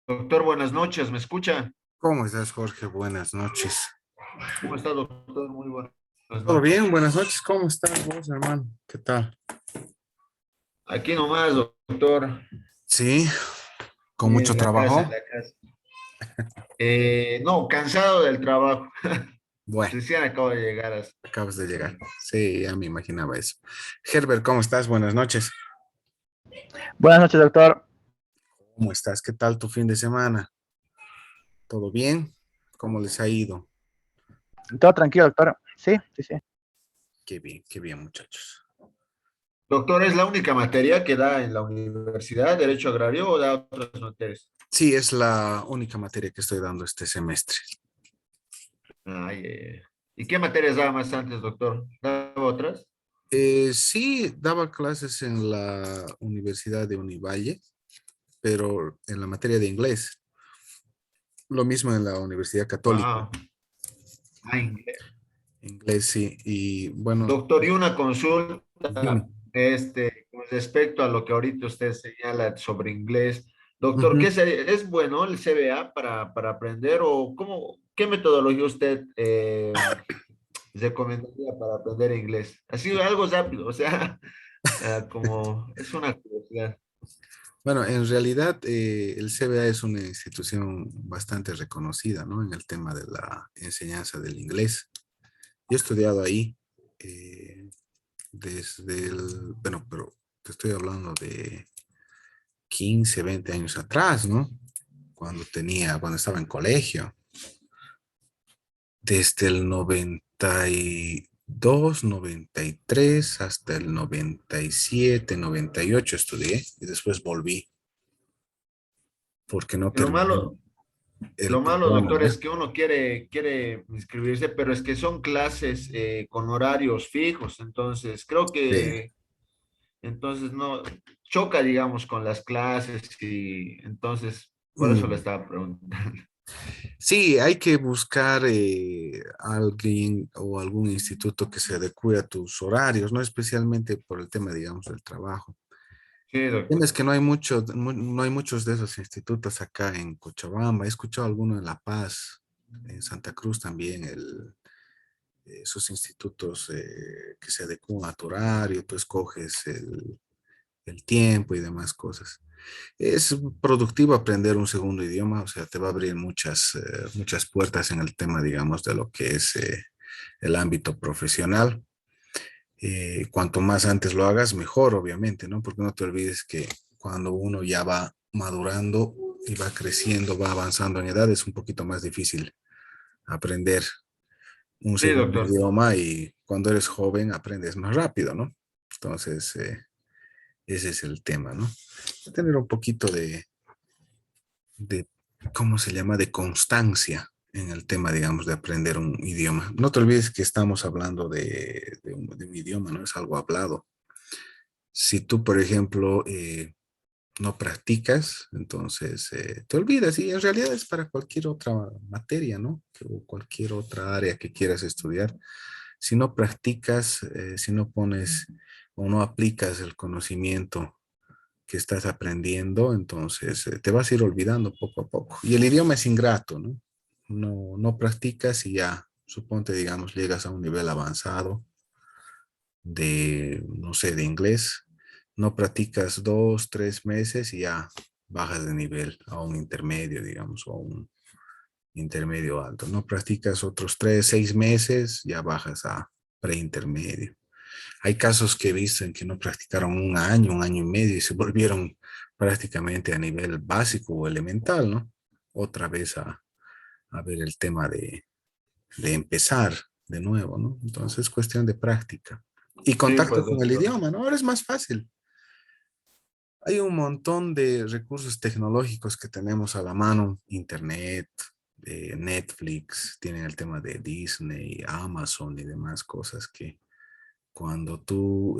Doctor, buenas noches, ¿me escucha? ¿Cómo estás, Jorge? Buenas noches. ¿Cómo está, doctor? Muy buenas ¿Todo noches. bien? Buenas noches. ¿Cómo estás vos, hermano? ¿Qué tal? Aquí nomás, doctor, Sí, con mucho en la casa, trabajo. en la casa. No, cansado del trabajo. Bueno, Recién acabo de llegar. acabas de llegar. Sí, ya me imaginaba eso. Herbert, ¿cómo estás? Buenas noches. Buenas noches, doctor. ¿Cómo estás? ¿Qué tal tu fin de semana? ¿Todo bien? ¿Cómo les ha ido? Todo tranquilo, doctor. Sí, sí, sí. Qué bien, muchachos. Doctor, ¿es la única materia que da en la universidad, Derecho Agrario, o da otras materias? Sí, es la única materia que estoy dando este semestre. Ay, ¿y qué materias daba más antes, doctor? ¿Daba otras? Sí, daba clases en la Universidad de Univalle, pero en la materia de inglés. Lo mismo en la Universidad Católica. Wow. Ah, inglés. Inglés, sí. Y bueno, Doctor, y una consulta, dime. con respecto a lo que ahorita usted señala sobre inglés. Doctor, Ujú. ¿es bueno el CBA para aprender o qué metodología usted recomendaría para aprender inglés? Así algo rápido, o sea, como es una curiosidad. Bueno, en realidad el CBA es una institución bastante reconocida, ¿no? En el tema de la enseñanza del inglés. Yo he estudiado ahí desde bueno, pero te estoy hablando de 15, 20 años atrás, ¿no? Cuando estaba en colegio. Desde el 92, 93 hasta el 97, 98 estudié y después volví porque no Y lo terminé malo, el lo malo, programa, doctor, ¿ya? es que uno quiere inscribirse, pero es que son clases con horarios fijos, entonces creo Sí. que entonces no choca, digamos, con las clases y entonces por eso le Mm, estaba preguntando. sí, hay que buscar alguien o algún instituto que se adecue a tus horarios, no especialmente por el tema, digamos, del trabajo. Sí, doctor. Es que no hay muchos de esos institutos acá en Cochabamba. He escuchado alguno en La Paz, en Santa Cruz también, esos institutos que se adecúan a tu horario, tú escoges el tiempo y demás cosas. Es productivo aprender un segundo idioma, o sea, te va a abrir muchas puertas en el tema, digamos, de lo que es el ámbito profesional. Cuanto más antes lo hagas, mejor, obviamente, ¿no? Porque no te olvides que cuando uno ya va madurando y va creciendo, va avanzando en edad, es un poquito más difícil aprender un Sí, segundo doctor. idioma y cuando eres joven aprendes más rápido, ¿no? Entonces, ese es el tema, ¿no? Tener un poquito de, ¿cómo se llama? De constancia en el tema, digamos, de aprender un idioma. No te olvides que estamos hablando de un idioma, ¿no? Es algo hablado. Si tú, por ejemplo, no practicas, entonces te olvidas y en realidad es para cualquier otra materia, ¿no? O cualquier otra área que quieras estudiar. Si no practicas, si no pones o no aplicas el conocimiento que estás aprendiendo, entonces te vas a ir olvidando poco a poco. Y el idioma es ingrato, ¿no? No practicas y ya, suponte, digamos, llegas a un nivel avanzado no sé, de inglés, no practicas 2, 3 meses y ya bajas de nivel a un intermedio, digamos, o a un intermedio alto. No practicas otros 3, 6 meses, ya bajas a preintermedio. Hay casos que he visto en que no practicaron un año y medio y se volvieron prácticamente a nivel básico o elemental, ¿no? Otra vez a ver el tema de empezar de nuevo, ¿no? Entonces es cuestión de práctica. Y Sí, contacto pues, con el doctor. idioma, ¿no? Ahora es más fácil. Hay un montón de recursos tecnológicos que tenemos a la mano, Internet, Netflix, tienen el tema de Disney, Amazon y demás cosas que cuando tú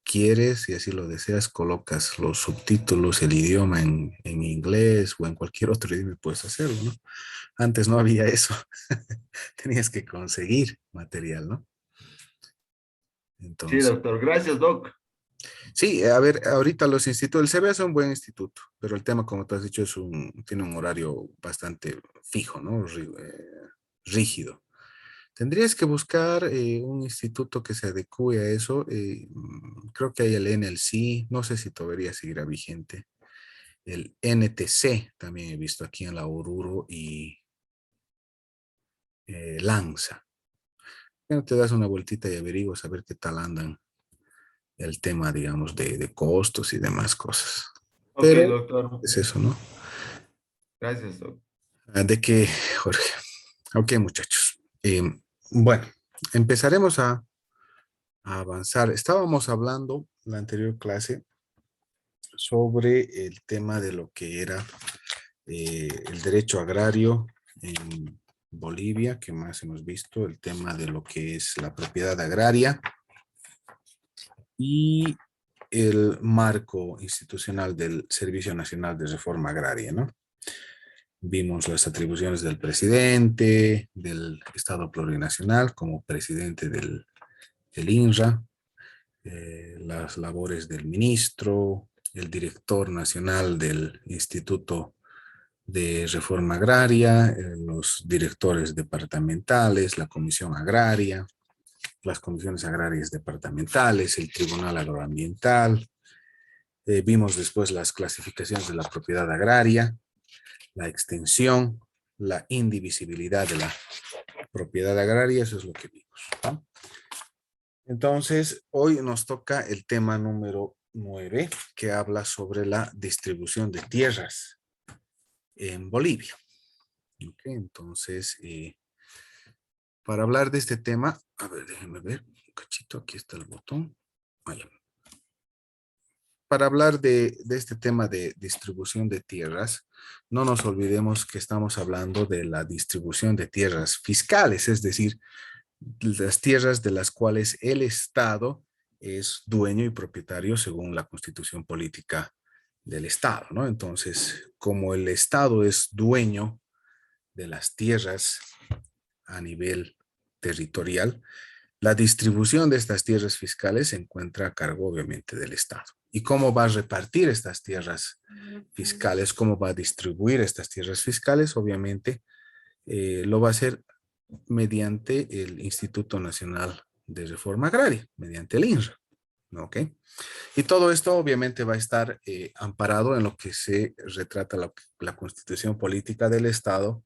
quieres y así lo deseas, colocas los subtítulos, el idioma en inglés o en cualquier otro idioma y puedes hacerlo, ¿no? Antes no había eso. Tenías que conseguir material, ¿no? Sí, Entonces, doctor. Gracias, doc. Sí, a ver, ahorita los institutos, el CBA es un buen instituto, pero el tema, como tú has dicho, tiene un horario bastante fijo, ¿no? Rígido. Tendrías que buscar un instituto que se adecue a eso. Creo que hay el NLC, no sé si todavía seguirá vigente. El NTC también he visto aquí en la Oruro y Lanza. Bueno, te das una vueltita y averiguas a ver qué tal andan el tema, digamos, de costos y demás cosas. Ok, Pero doctor. es eso, ¿no? Gracias, doctor. ¿De qué, Jorge? Ok, muchachos. Bueno, empezaremos a avanzar. Estábamos hablando en la anterior clase sobre el tema de lo que era el derecho agrario en Bolivia, que más hemos visto, el tema de lo que es la propiedad agraria y el marco institucional del Servicio Nacional de Reforma Agraria, ¿no? Vimos las atribuciones del presidente, del Estado Plurinacional como presidente del INRA, las labores del ministro, el director nacional del Instituto de Reforma Agraria, los directores departamentales, la Comisión Agraria, las comisiones agrarias departamentales, el Tribunal Agroambiental. Vimos después las clasificaciones de la propiedad agraria, la extensión, la indivisibilidad de la propiedad agraria, eso es lo que vimos, ¿no? Entonces, hoy nos toca el tema número 9, que habla sobre la distribución de tierras en Bolivia. Okay, entonces, para hablar de este tema, a ver, déjenme ver un cachito, aquí está el botón. Vaya. Para hablar de este tema de distribución de tierras, no nos olvidemos que estamos hablando de la distribución de tierras fiscales, es decir, las tierras de las cuales el Estado es dueño y propietario según la Constitución Política del Estado, ¿no? Entonces, como el Estado es dueño de las tierras a nivel territorial, la distribución de estas tierras fiscales se encuentra a cargo, obviamente, del Estado. ¿Y cómo va a repartir estas tierras fiscales? ¿Cómo va a distribuir estas tierras fiscales? Obviamente, lo va a hacer mediante el Instituto Nacional de Reforma Agraria, mediante el INRA. ¿Ok? Y todo esto obviamente va a estar amparado en lo que se retrata la Constitución Política del Estado,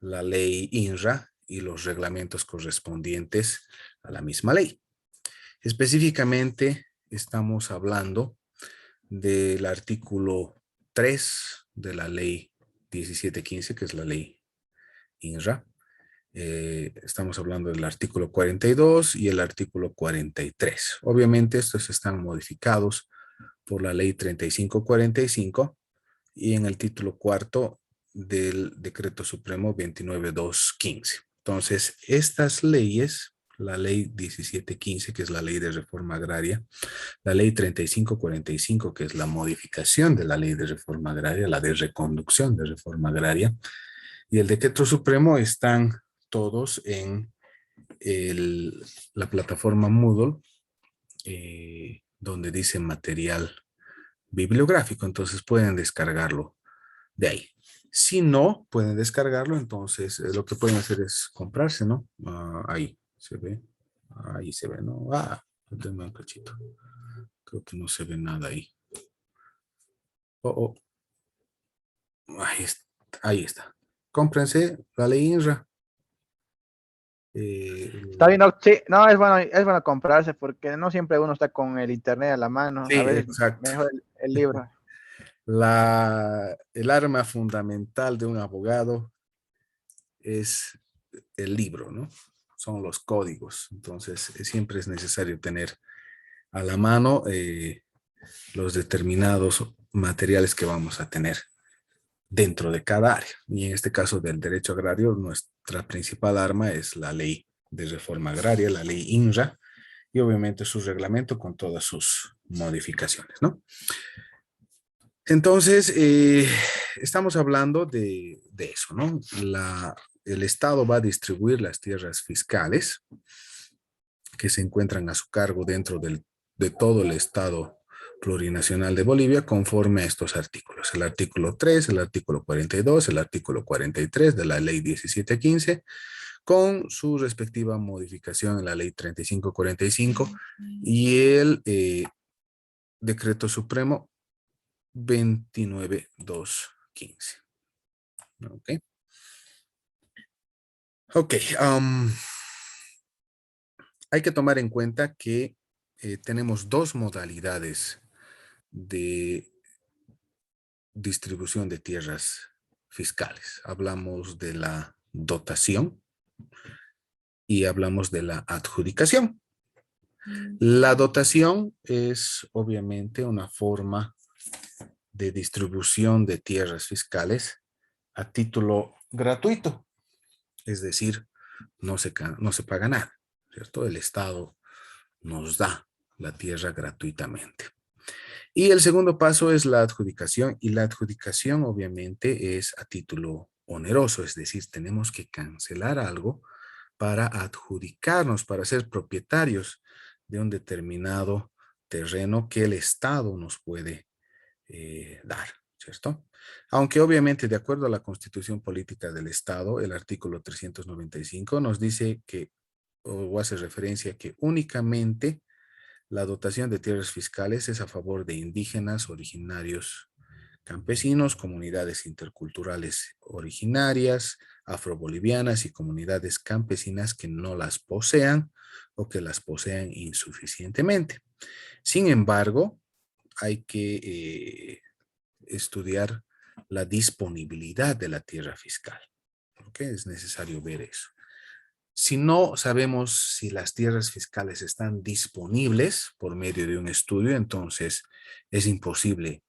la ley INRA y los reglamentos correspondientes a la misma ley. Específicamente estamos hablando del artículo 3 de la ley 1715, que es la ley INRA. Estamos hablando del artículo 42 y el artículo 43. Obviamente estos están modificados por la ley 3545 y en el título cuarto del decreto supremo 29215. Entonces, estas leyes, la ley 1715, que es la ley de reforma agraria, la ley 3545, que es la modificación de la ley de reforma agraria, la de reconducción de reforma agraria, y el decreto supremo están todos en la plataforma Moodle, donde dice material bibliográfico, entonces pueden descargarlo de ahí. Si no pueden descargarlo, entonces lo que pueden hacer es comprarse, ¿no? Ahí se ve, ¿no? Denme un cachito. Creo que no se ve nada ahí. Oh, ahí está. Cómprense la ley INRA. Está bien, no, sí, no, es bueno comprarse porque no siempre uno está con el internet a la mano, Sí, a veces exacto. mejor el libro. El arma fundamental de un abogado es el libro, ¿no? Son los códigos. Entonces, siempre es necesario tener a la mano los determinados materiales que vamos a tener dentro de cada área. Y en este caso del derecho agrario, nuestra principal arma es la ley de reforma agraria, la ley INRA, y obviamente su reglamento con todas sus modificaciones, ¿no? Entonces, estamos hablando de eso, ¿no? El Estado va a distribuir las tierras fiscales que se encuentran a su cargo dentro de todo el Estado Plurinacional de Bolivia conforme a estos artículos. El artículo 3, el artículo 42, el artículo 43 de la ley 1715, con su respectiva modificación en la ley 3545 y el decreto supremo 29215. Ok. Ok. Hay que tomar en cuenta que tenemos dos modalidades de distribución de tierras fiscales. Hablamos de la dotación y hablamos de la adjudicación. La dotación es obviamente una forma de distribución de tierras fiscales a título gratuito, es decir, no se paga nada, ¿cierto? El Estado nos da la tierra gratuitamente. Y el segundo paso es la adjudicación, y la adjudicación obviamente es a título oneroso, es decir, tenemos que cancelar algo para adjudicarnos, para ser propietarios de un determinado terreno que el Estado nos puede dar, ¿cierto? Aunque obviamente de acuerdo a la Constitución Política del Estado, el artículo 395 nos dice que, o hace referencia que únicamente la dotación de tierras fiscales es a favor de indígenas, originarios, campesinos, comunidades interculturales originarias, afrobolivianas y comunidades campesinas que no las posean o que las posean insuficientemente. Sin embargo, hay que estudiar la disponibilidad de la tierra fiscal. ¿Ok? Es necesario ver eso. Si no sabemos si las tierras fiscales están disponibles por medio de un estudio, entonces es imposible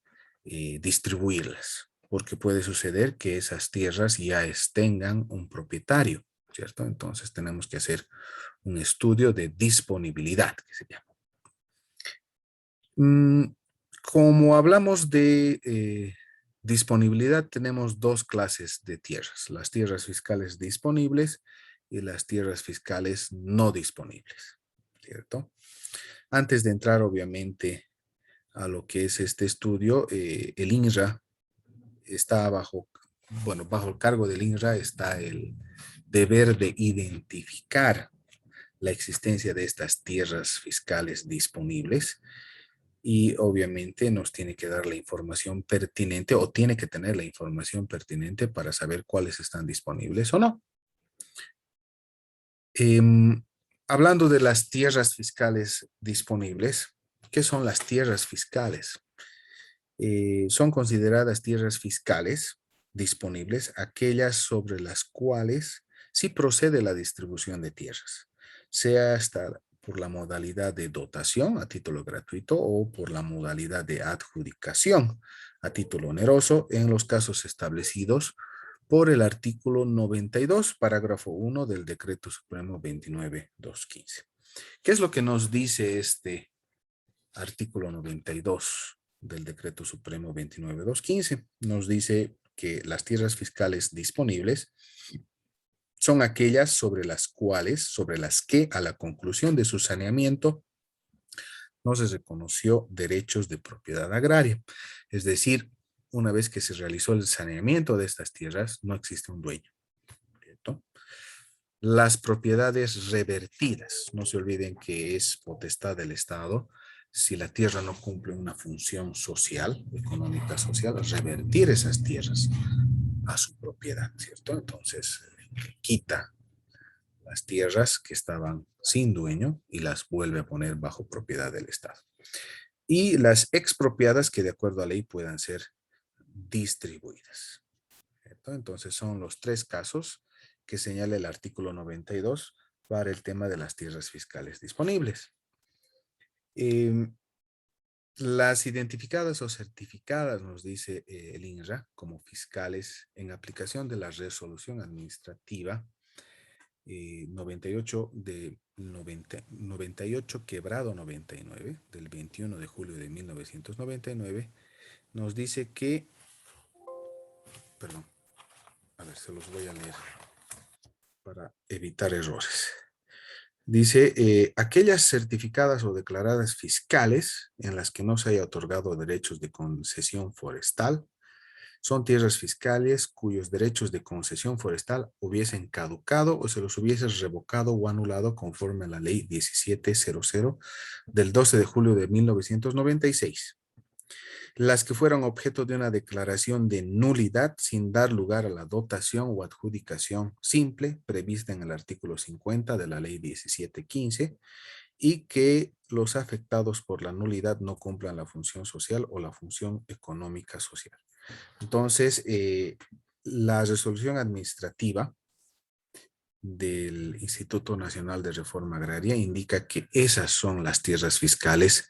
distribuirlas, porque puede suceder que esas tierras ya tengan un propietario, ¿cierto? Entonces tenemos que hacer un estudio de disponibilidad, que se llama. Como hablamos de disponibilidad, tenemos dos clases de tierras, las tierras fiscales disponibles y las tierras fiscales no disponibles, ¿cierto? Antes de entrar, obviamente, a lo que es este estudio, el INRA está bajo el cargo del INRA está el deber de identificar la existencia de estas tierras fiscales disponibles y obviamente nos tiene que dar la información pertinente o tiene que tener la información pertinente para saber cuáles están disponibles o no. Hablando de las tierras fiscales disponibles, ¿qué son las tierras fiscales? Son consideradas tierras fiscales disponibles aquellas sobre las cuales sí procede la distribución de tierras, sea hasta por la modalidad de dotación a título gratuito o por la modalidad de adjudicación a título oneroso en los casos establecidos por el artículo 92, parágrafo 1 del Decreto Supremo 29215. ¿Qué es lo que nos dice este artículo 92 del Decreto Supremo 29215? Nos dice que las tierras fiscales disponibles son aquellas sobre las que a la conclusión de su saneamiento no se reconoció derechos de propiedad agraria. Es decir, una vez que se realizó el saneamiento de estas tierras, no existe un dueño, ¿cierto? Las propiedades revertidas, no se olviden que es potestad del Estado, si la tierra no cumple una función social, económica social, revertir esas tierras a su propiedad, ¿cierto? Entonces, quita las tierras que estaban sin dueño y las vuelve a poner bajo propiedad del Estado. Y las expropiadas que de acuerdo a ley puedan ser distribuidas, ¿cierto? Entonces son los tres casos que señala el artículo 92 para el tema de las tierras fiscales disponibles. Las identificadas o certificadas, nos dice el INRA, como fiscales en aplicación de la resolución administrativa 98 de 98 quebrado 99 del 21 de julio de 1999, nos dice que, perdón, a ver, se los voy a leer para evitar errores. Dice, aquellas certificadas o declaradas fiscales en las que no se haya otorgado derechos de concesión forestal son tierras fiscales cuyos derechos de concesión forestal hubiesen caducado o se los hubiese revocado o anulado conforme a la ley 1700 del 12 de julio de 1996. Las que fueron objeto de una declaración de nulidad sin dar lugar a la dotación o adjudicación simple prevista en el artículo 50 de la ley 1715 y que los afectados por la nulidad no cumplan la función social o la función económica social. Entonces, la resolución administrativa del Instituto Nacional de Reforma Agraria indica que esas son las tierras fiscales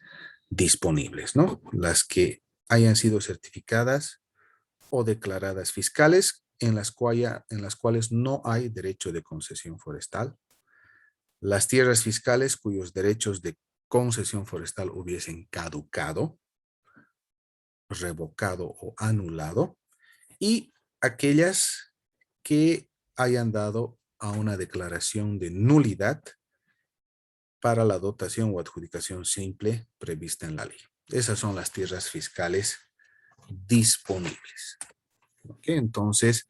disponibles, ¿no? Las que hayan sido certificadas o declaradas fiscales en las cuales no hay derecho de concesión forestal. Las tierras fiscales cuyos derechos de concesión forestal hubiesen caducado, revocado o anulado, y aquellas que hayan dado a una declaración de nulidad para la dotación o adjudicación simple prevista en la ley. Esas son las tierras fiscales disponibles. ¿Okay? Entonces,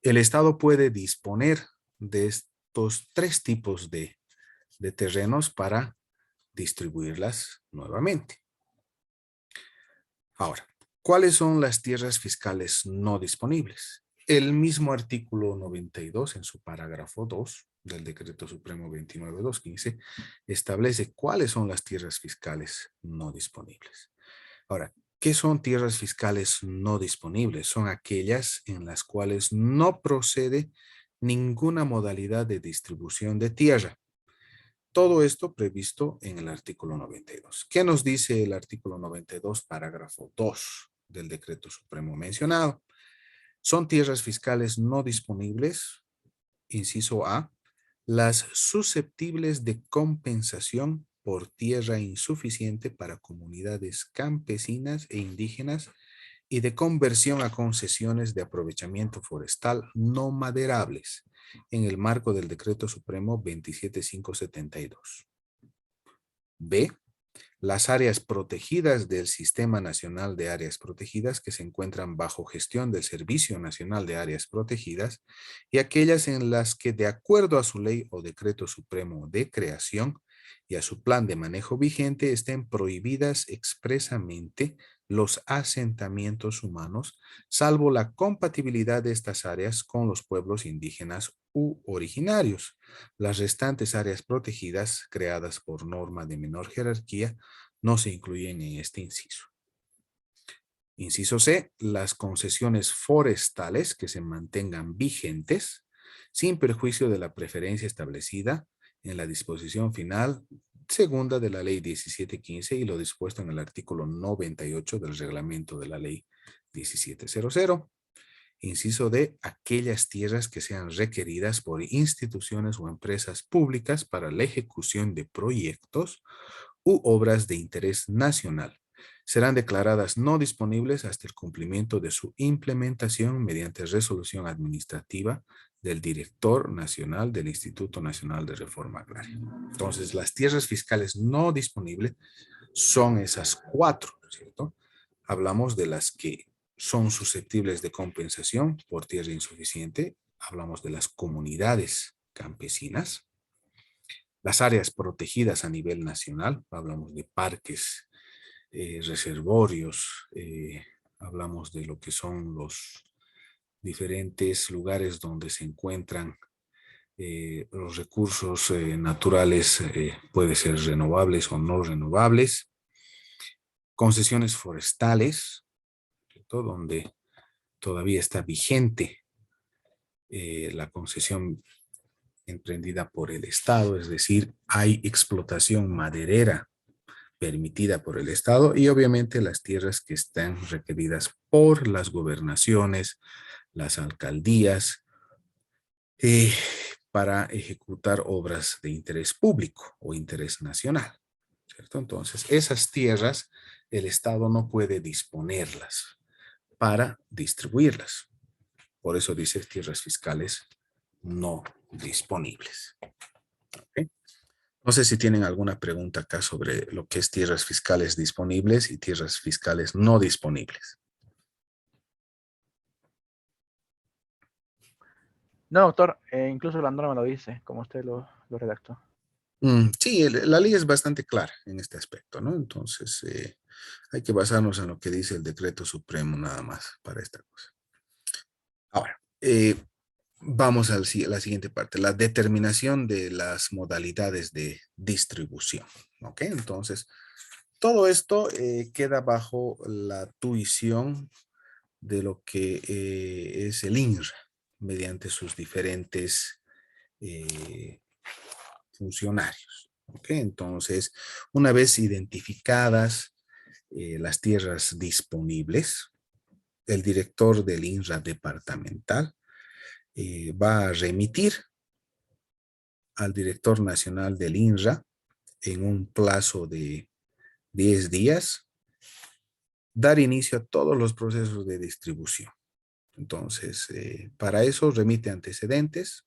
el Estado puede disponer de estos tres tipos de terrenos para distribuirlas nuevamente. Ahora, ¿cuáles son las tierras fiscales no disponibles? El mismo artículo 92 en su parágrafo 2 del Decreto Supremo 29.215 establece cuáles son las tierras fiscales no disponibles. Ahora, ¿qué son tierras fiscales no disponibles? Son aquellas en las cuales no procede ninguna modalidad de distribución de tierra. Todo esto previsto en el artículo 92. ¿Qué nos dice el artículo 92, parágrafo 2 del Decreto Supremo mencionado? Son tierras fiscales no disponibles, inciso A, las susceptibles de compensación por tierra insuficiente para comunidades campesinas e indígenas y de conversión a concesiones de aprovechamiento forestal no maderables en el marco del Decreto Supremo 27572. B. Las áreas protegidas del Sistema Nacional de Áreas Protegidas que se encuentran bajo gestión del Servicio Nacional de Áreas Protegidas y aquellas en las que, de acuerdo a su ley o decreto supremo de creación y a su plan de manejo vigente, estén prohibidas expresamente los asentamientos humanos, salvo la compatibilidad de estas áreas con los pueblos indígenas u originarios. Las restantes áreas protegidas, creadas por norma de menor jerarquía, no se incluyen en este inciso. Inciso C, las concesiones forestales que se mantengan vigentes sin perjuicio de la preferencia establecida en la disposición final segunda de la ley 1715 y lo dispuesto en el artículo 98 del reglamento de la ley 1700. Inciso D, aquellas tierras que sean requeridas por instituciones o empresas públicas para la ejecución de proyectos u obras de interés nacional. Serán declaradas no disponibles hasta el cumplimiento de su implementación mediante resolución administrativa del Director Nacional del Instituto Nacional de Reforma Agraria. Entonces, las tierras fiscales no disponibles son esas cuatro, ¿cierto? Hablamos de las que son susceptibles de compensación por tierra insuficiente. Hablamos de las comunidades campesinas. Las áreas protegidas a nivel nacional. Hablamos de parques, reservorios. Hablamos de lo que son los diferentes lugares donde se encuentran los recursos naturales, puede ser renovables o no renovables. Concesiones forestales, ¿cierto? Donde todavía está vigente la concesión emprendida por el Estado, es decir, hay explotación maderera permitida por el Estado y obviamente las tierras que están requeridas por las gobernaciones, las alcaldías, para ejecutar obras de interés público o interés nacional, ¿cierto? Entonces, esas tierras el Estado no puede disponerlas para distribuirlas. Por eso dice tierras fiscales no disponibles. ¿Okay? No sé si tienen alguna pregunta acá sobre lo que es tierras fiscales disponibles y tierras fiscales no disponibles. No, doctor, incluso la norma lo dice, como usted lo redactó. Sí, la ley es bastante clara en este aspecto, ¿no? Entonces, hay que basarnos en lo que dice el decreto supremo nada más para esta cosa. Ahora, vamos a la siguiente parte, la determinación de las modalidades de distribución, ¿ok? Entonces, todo esto queda bajo la tuición de lo que es el INRA, mediante sus diferentes eh, funcionarios. ¿Ok? Entonces, una vez identificadas las tierras disponibles, el director del INRA departamental va a remitir al director nacional del INRA en un plazo de 10 días, dar inicio a todos los procesos de distribución. Entonces, para eso remite antecedentes,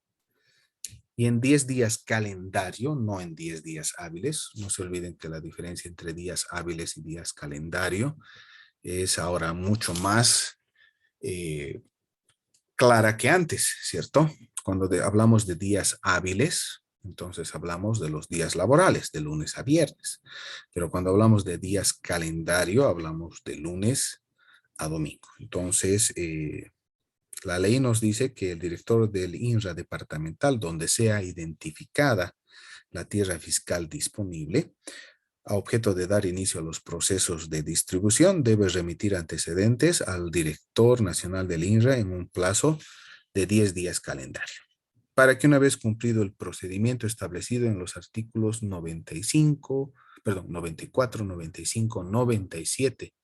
y en 10 días calendario, no en 10 días hábiles. No se olviden que la diferencia entre días hábiles y días calendario es ahora mucho más clara que antes, ¿cierto? Cuando hablamos de días hábiles, entonces hablamos de los días laborales, de lunes a viernes. Pero cuando hablamos de días calendario, hablamos de lunes a domingo. Entonces, la ley nos dice que el director del INRA departamental, donde sea identificada la tierra fiscal disponible, a objeto de dar inicio a los procesos de distribución, debe remitir antecedentes al director nacional del INRA en un plazo de 10 días calendario, para que una vez cumplido el procedimiento establecido en los artículos 94, 95, 97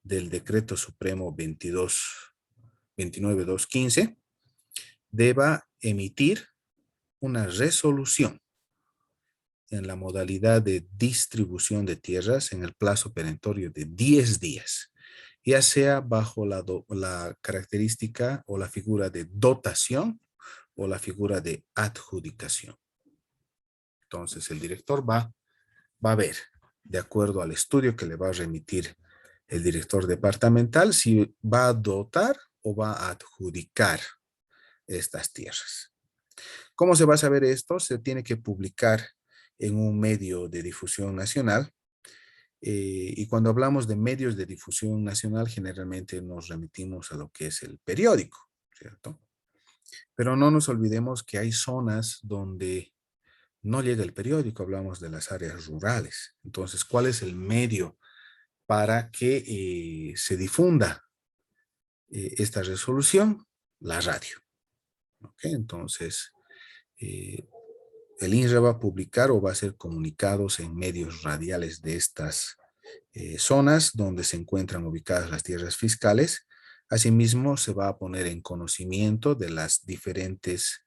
del Decreto Supremo 29215, deba emitir una resolución en la modalidad de distribución de tierras en el plazo perentorio de 10 días, ya sea bajo la característica o la figura de dotación o la figura de adjudicación. Entonces, el director va a ver, de acuerdo al estudio que le va a remitir el director departamental, si va a dotar o va a adjudicar estas tierras. ¿Cómo se va a saber esto? Se tiene que publicar en un medio de difusión nacional. Y cuando hablamos de medios de difusión nacional, generalmente nos remitimos a lo que es el periódico, ¿cierto? Pero no nos olvidemos que hay zonas donde no llega el periódico, hablamos de las áreas rurales. Entonces, ¿cuál es el medio para que se difunda esta resolución? La radio. ¿Ok? Entonces, el INRA va a publicar o va a hacer comunicados en medios radiales de estas zonas donde se encuentran ubicadas las tierras fiscales. Asimismo, se va a poner en conocimiento de las diferentes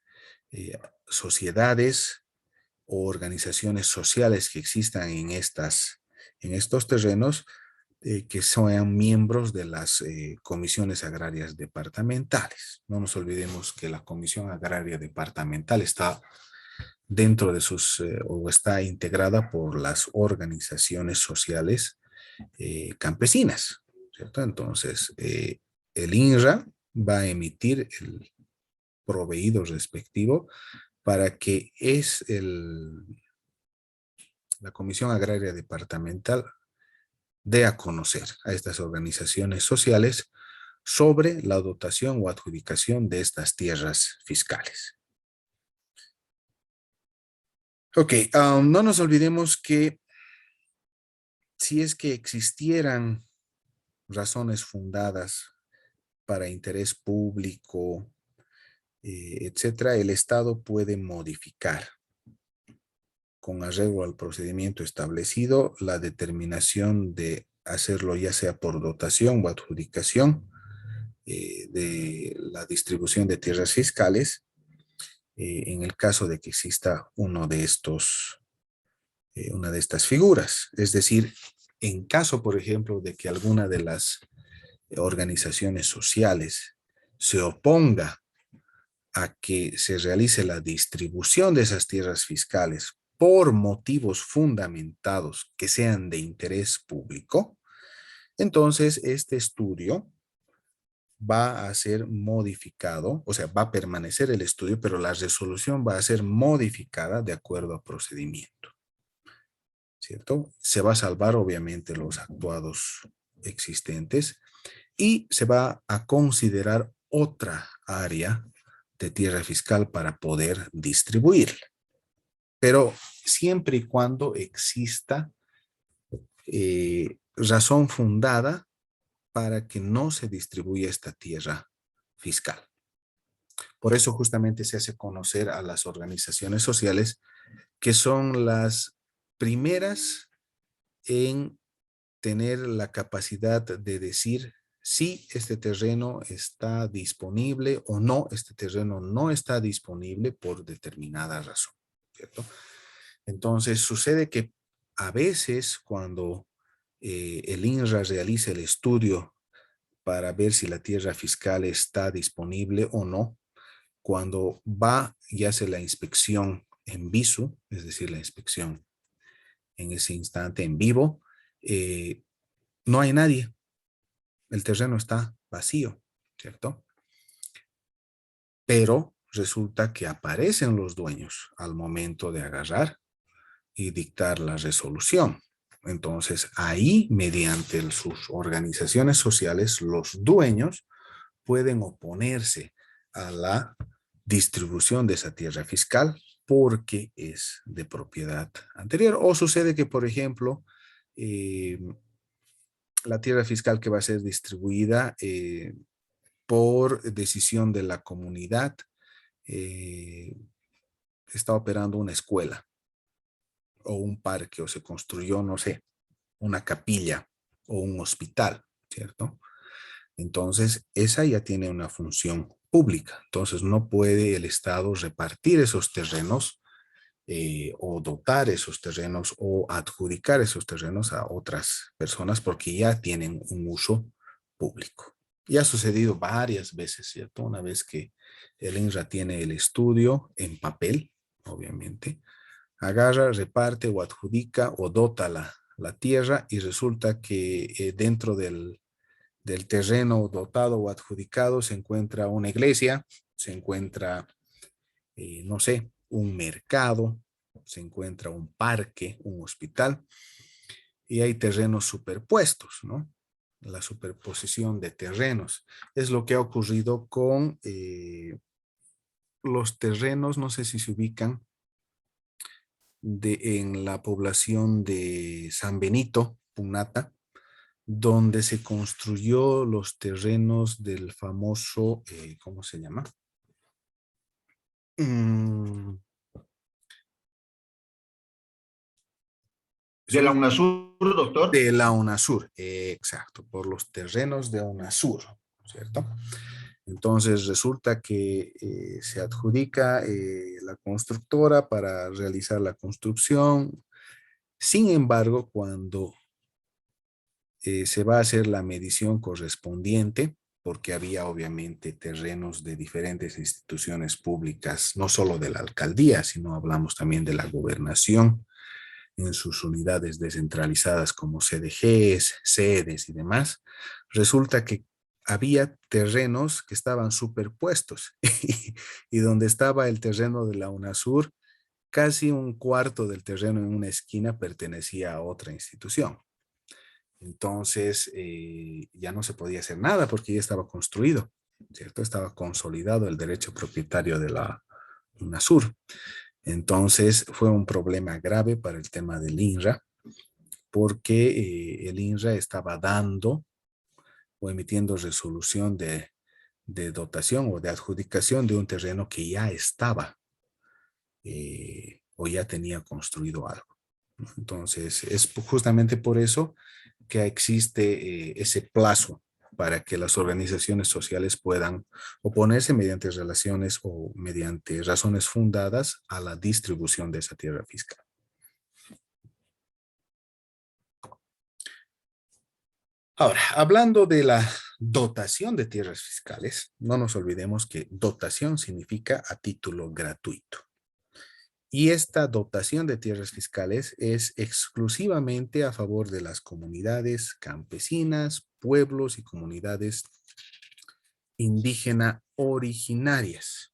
sociedades o organizaciones sociales que existan en estos terrenos, que sean miembros de las comisiones agrarias departamentales. No nos olvidemos que la Comisión Agraria Departamental está dentro de o está integrada por las organizaciones sociales campesinas, ¿cierto? Entonces, el INRA va a emitir el proveído respectivo para que la Comisión Agraria Departamental dé a conocer a estas organizaciones sociales sobre la dotación o adjudicación de estas tierras fiscales. Ok, no nos olvidemos que si es que existieran razones fundadas para interés público, etcétera, el Estado puede modificar con arreglo al procedimiento establecido la determinación de hacerlo ya sea por dotación o adjudicación de la distribución de tierras fiscales, en el caso de que exista una de estas figuras. Es decir, en caso, por ejemplo, de que alguna de las organizaciones sociales se oponga a que se realice la distribución de esas tierras fiscales por motivos fundamentados que sean de interés público, entonces este estudio va a ser modificado, o sea, va a permanecer el estudio, pero la resolución va a ser modificada de acuerdo a procedimiento, ¿cierto? Se va a salvar obviamente los actuados existentes y se va a considerar otra área de tierra fiscal para poder distribuir, pero siempre y cuando exista razón fundada para que no se distribuya esta tierra fiscal. Por eso justamente se hace conocer a las organizaciones sociales que son las primeras en tener la capacidad de decir si este terreno está disponible o no, este terreno no está disponible por determinada razón, ¿cierto? Entonces sucede que a veces cuando el INRA realiza el estudio para ver si la tierra fiscal está disponible o no, cuando va y hace la inspección en visu, es decir, la inspección en ese instante en vivo, no hay nadie. El terreno está vacío, ¿cierto? Pero resulta que aparecen los dueños al momento de agarrar y dictar la resolución. Entonces, ahí, mediante sus organizaciones sociales, los dueños pueden oponerse a la distribución de esa tierra fiscal porque es de propiedad anterior. O sucede que, por ejemplo, la tierra fiscal que va a ser distribuida por decisión de la comunidad está operando una escuela o un parque o se construyó, no sé, una capilla o un hospital, ¿cierto? Entonces, esa ya tiene una función pública. Entonces, no puede el Estado repartir esos terrenos o dotar esos terrenos o adjudicar esos terrenos a otras personas porque ya tienen un uso público. Y ha sucedido varias veces, ¿cierto? Una vez que el INRA tiene el estudio en papel, obviamente, agarra, reparte o adjudica o dota la tierra y resulta que dentro del terreno dotado o adjudicado se encuentra una iglesia, se encuentra, no sé, un mercado, se encuentra un parque, un hospital, y hay terrenos superpuestos, ¿no? La superposición de terrenos. Es lo que ha ocurrido con los terrenos, no sé si se ubican, en la población de San Benito, Punata, donde se construyó los terrenos del famoso, ¿cómo se llama? De la UNASUR, doctor. De la UNASUR, exacto, por los terrenos de UNASUR, ¿cierto? Entonces resulta que se adjudica la constructora para realizar la construcción. Sin embargo, cuando se va a hacer la medición correspondiente, porque había obviamente terrenos de diferentes instituciones públicas, no solo de la alcaldía, sino hablamos también de la gobernación en sus unidades descentralizadas como CDGs, sedes y demás. Resulta que había terrenos que estaban superpuestos y donde estaba el terreno de la UNASUR, casi un cuarto del terreno en una esquina pertenecía a otra institución. Entonces, ya no se podía hacer nada porque ya estaba construido, ¿cierto? Estaba consolidado el derecho propietario de la UNASUR. Entonces, fue un problema grave para el tema del INRA porque el INRA estaba dando o emitiendo resolución de dotación o de adjudicación de un terreno que ya estaba o ya tenía construido algo. Entonces, es justamente por eso que existe ese plazo para que las organizaciones sociales puedan oponerse mediante relaciones o mediante razones fundadas a la distribución de esa tierra fiscal. Ahora, hablando de la dotación de tierras fiscales, no nos olvidemos que dotación significa a título gratuito. Y esta dotación de tierras fiscales es exclusivamente a favor de las comunidades campesinas, pueblos y comunidades indígenas originarias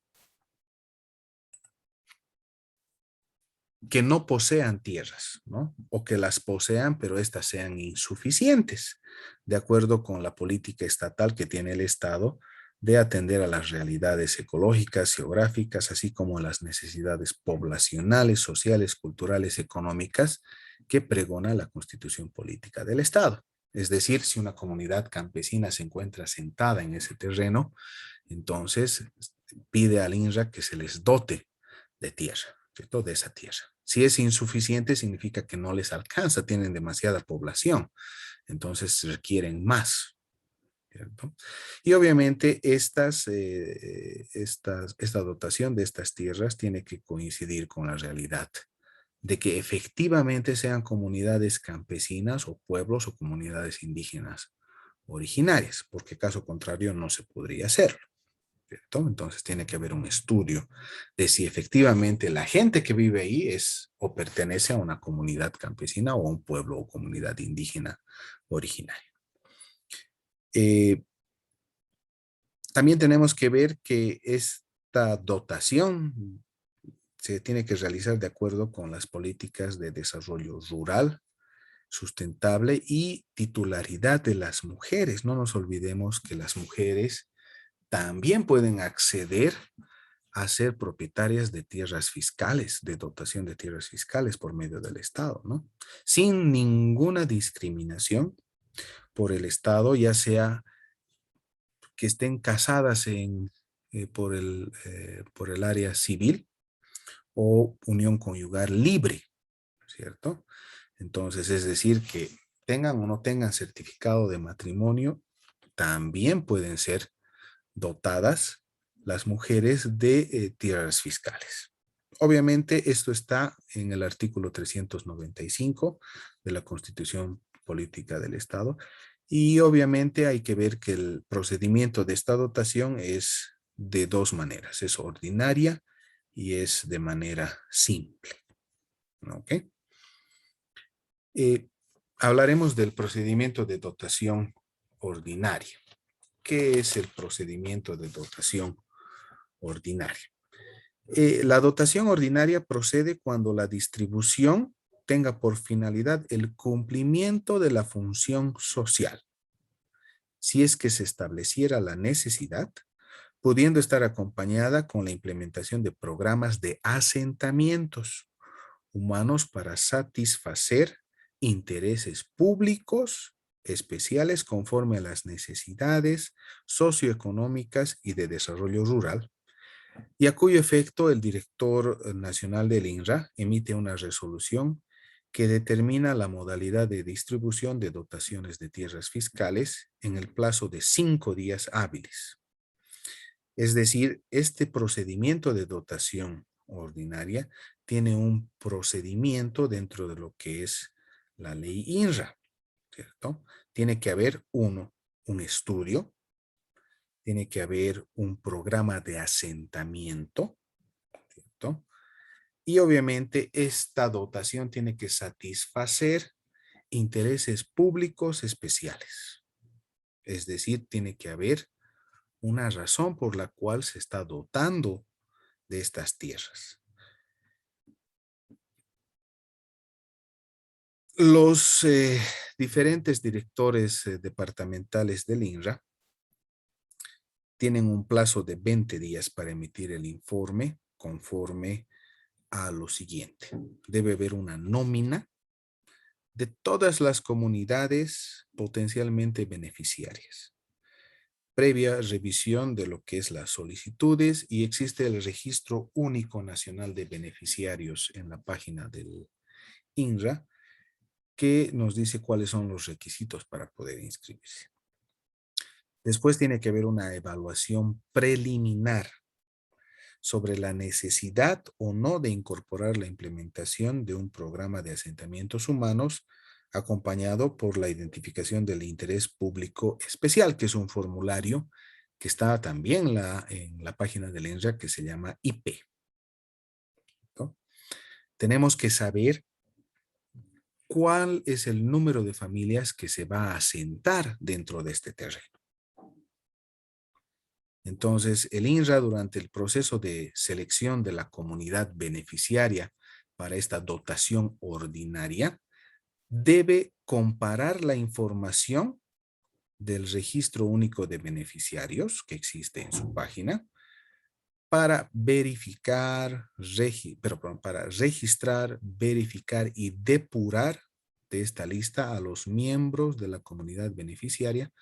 que no posean tierras, ¿no? O que las posean, pero estas sean insuficientes, de acuerdo con la política estatal que tiene el Estado de atender a las realidades ecológicas, geográficas, así como a las necesidades poblacionales, sociales, culturales, económicas que pregona la Constitución Política del Estado. Es decir, si una comunidad campesina se encuentra sentada en ese terreno, entonces pide al INRA que se les dote de tierra, ¿cierto? De esa tierra. Si es insuficiente, significa que no les alcanza, tienen demasiada población, entonces requieren más, ¿cierto? Y obviamente esta dotación de estas tierras tiene que coincidir con la realidad de que efectivamente sean comunidades campesinas o pueblos o comunidades indígenas originarias, porque caso contrario no se podría hacerlo, ¿cierto? Entonces tiene que haber un estudio de si efectivamente la gente que vive ahí es o pertenece a una comunidad campesina o a un pueblo o comunidad indígena originaria. También tenemos que ver que esta dotación se tiene que realizar de acuerdo con las políticas de desarrollo rural, sustentable y titularidad de las mujeres. No nos olvidemos que las mujeres también pueden acceder a ser propietarias de tierras fiscales, de dotación de tierras fiscales por medio del Estado, ¿no? Sin ninguna discriminación por el Estado, ya sea que estén casadas por el área civil o unión conyugal libre, ¿cierto? Entonces, es decir, que tengan o no tengan certificado de matrimonio, también pueden ser dotadas las mujeres de tierras fiscales. Obviamente, esto está en el artículo 395 de la Constitución Política del Estado y obviamente hay que ver que el procedimiento de esta dotación es de dos maneras, es ordinaria y es de manera simple. ¿Ok? Hablaremos del procedimiento de dotación ordinaria. ¿Qué es el procedimiento de dotación ordinaria? La dotación ordinaria procede cuando la distribución tenga por finalidad el cumplimiento de la función social. Si es que se estableciera la necesidad, pudiendo estar acompañada con la implementación de programas de asentamientos humanos para satisfacer intereses públicos especiales conforme a las necesidades socioeconómicas y de desarrollo rural, y a cuyo efecto el director nacional del INRA emite una resolución que determina la modalidad de distribución de dotaciones de tierras fiscales en el plazo de 5 días hábiles. Es decir, este procedimiento de dotación ordinaria tiene un procedimiento dentro de lo que es la ley INRA, ¿cierto? Tiene que haber un estudio, tiene que haber un programa de asentamiento, ¿cierto? Y obviamente esta dotación tiene que satisfacer intereses públicos especiales. Es decir, tiene que haber una razón por la cual se está dotando de estas tierras. Los diferentes directores departamentales del INRA tienen un plazo de 20 días para emitir el informe conforme a lo siguiente. Debe haber una nómina de todas las comunidades potencialmente beneficiarias, previa revisión de lo que es las solicitudes, y existe el Registro Único Nacional de Beneficiarios en la página del INRA que nos dice cuáles son los requisitos para poder inscribirse. Después tiene que haber una evaluación preliminar sobre la necesidad o no de incorporar la implementación de un programa de asentamientos humanos acompañado por la identificación del interés público especial, que es un formulario que está también en la página del INRA que se llama IP, ¿no? tenemos que saber cuál es el número de familias que se va a asentar dentro de este terreno. Entonces, el INRA, durante el proceso de selección de la comunidad beneficiaria para esta dotación ordinaria, debe comparar la información del Registro Único de Beneficiarios que existe en su página para verificar, para registrar, verificar y depurar de esta lista a los miembros de la comunidad beneficiaria,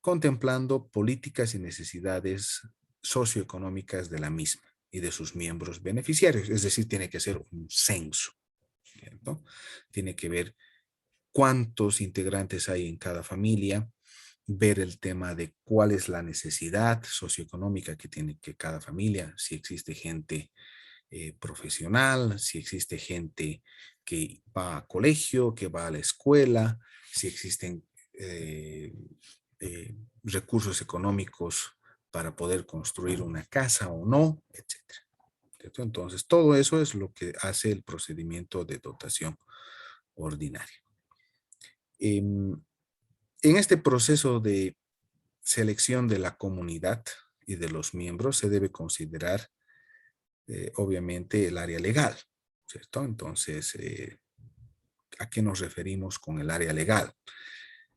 contemplando políticas y necesidades socioeconómicas de la misma y de sus miembros beneficiarios. Es decir, tiene que ser un censo, ¿cierto? Tiene que ver cuántos integrantes hay en cada familia, ver el tema de cuál es la necesidad socioeconómica que tiene que cada familia, si existe gente profesional, si existe gente que va a colegio, que va a la escuela, si existen recursos económicos para poder construir una casa o no, etcétera. Entonces, todo eso es lo que hace el procedimiento de dotación ordinaria. En este proceso de selección de la comunidad y de los miembros se debe considerar, obviamente, el área legal, ¿cierto? Entonces, ¿a qué nos referimos con el área legal?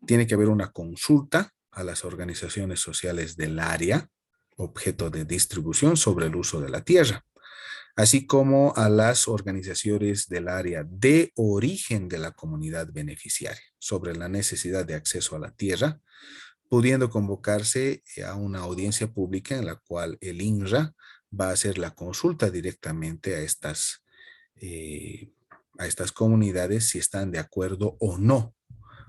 Tiene que haber una consulta a las organizaciones sociales del área, objeto de distribución, sobre el uso de la tierra, así como a las organizaciones del área de origen de la comunidad beneficiaria sobre la necesidad de acceso a la tierra, pudiendo convocarse a una audiencia pública en la cual el INRA va a hacer la consulta directamente a estas comunidades si están de acuerdo o no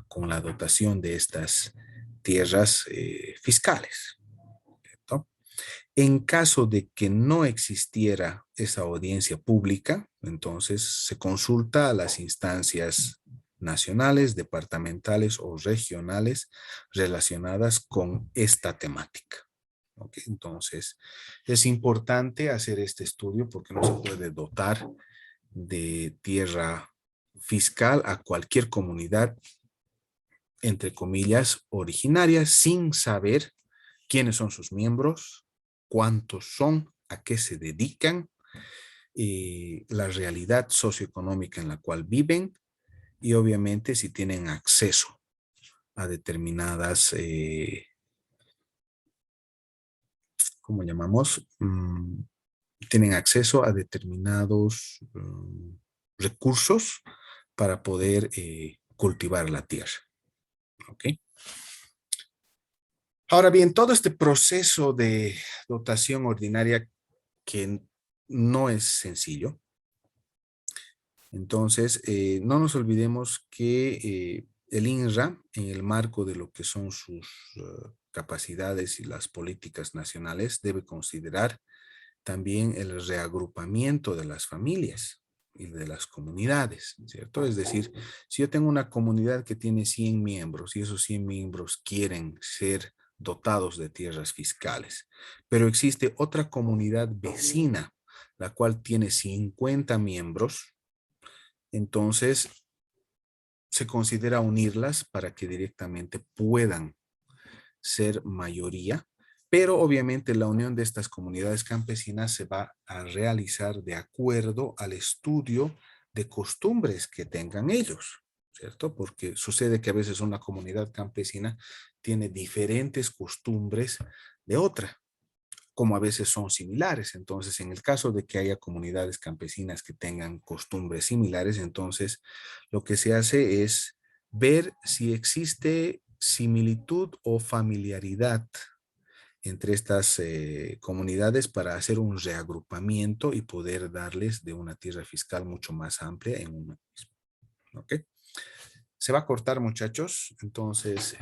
con la dotación de estas tierras fiscales, ¿cierto? En caso de que no existiera esa audiencia pública, entonces se consulta a las instancias nacionales, departamentales o regionales relacionadas con esta temática. ¿Okay? Entonces, es importante hacer este estudio porque no se puede dotar de tierra fiscal a cualquier comunidad, entre comillas, originaria, sin saber quiénes son sus miembros, cuántos son, a qué se dedican, la realidad socioeconómica en la cual viven y obviamente si tienen acceso a determinadas, ¿cómo llamamos? Tienen acceso a determinados recursos para poder cultivar la tierra. ¿Ok? Ahora bien, todo este proceso de dotación ordinaria que no es sencillo. Entonces, no nos olvidemos que el INRA, en el marco de lo que son sus capacidades y las políticas nacionales, debe considerar también el reagrupamiento de las familias y de las comunidades, ¿cierto? Es decir, si yo tengo una comunidad que tiene 100 miembros y esos 100 miembros quieren ser dotados de tierras fiscales, pero existe otra comunidad vecina, la cual tiene 50 miembros, entonces se considera unirlas para que directamente puedan ser mayoría, pero obviamente la unión de estas comunidades campesinas se va a realizar de acuerdo al estudio de costumbres que tengan ellos, ¿cierto? Porque sucede que a veces una comunidad campesina tiene diferentes costumbres de otra, como a veces son similares. Entonces, en el caso de que haya comunidades campesinas que tengan costumbres similares, entonces lo que se hace es ver si existe similitud o familiaridad entre estas comunidades para hacer un reagrupamiento y poder darles de una tierra fiscal mucho más amplia en una misma. ¿Ok? Se va a cortar, muchachos. Entonces,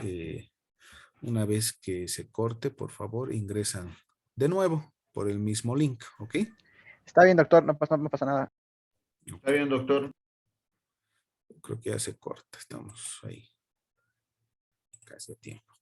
una vez que se corte, por favor, ingresan de nuevo por el mismo link. ¿Ok? Está bien, doctor, no pasa nada. Está bien, doctor. Creo que ya se corta. Estamos ahí casi a tiempo.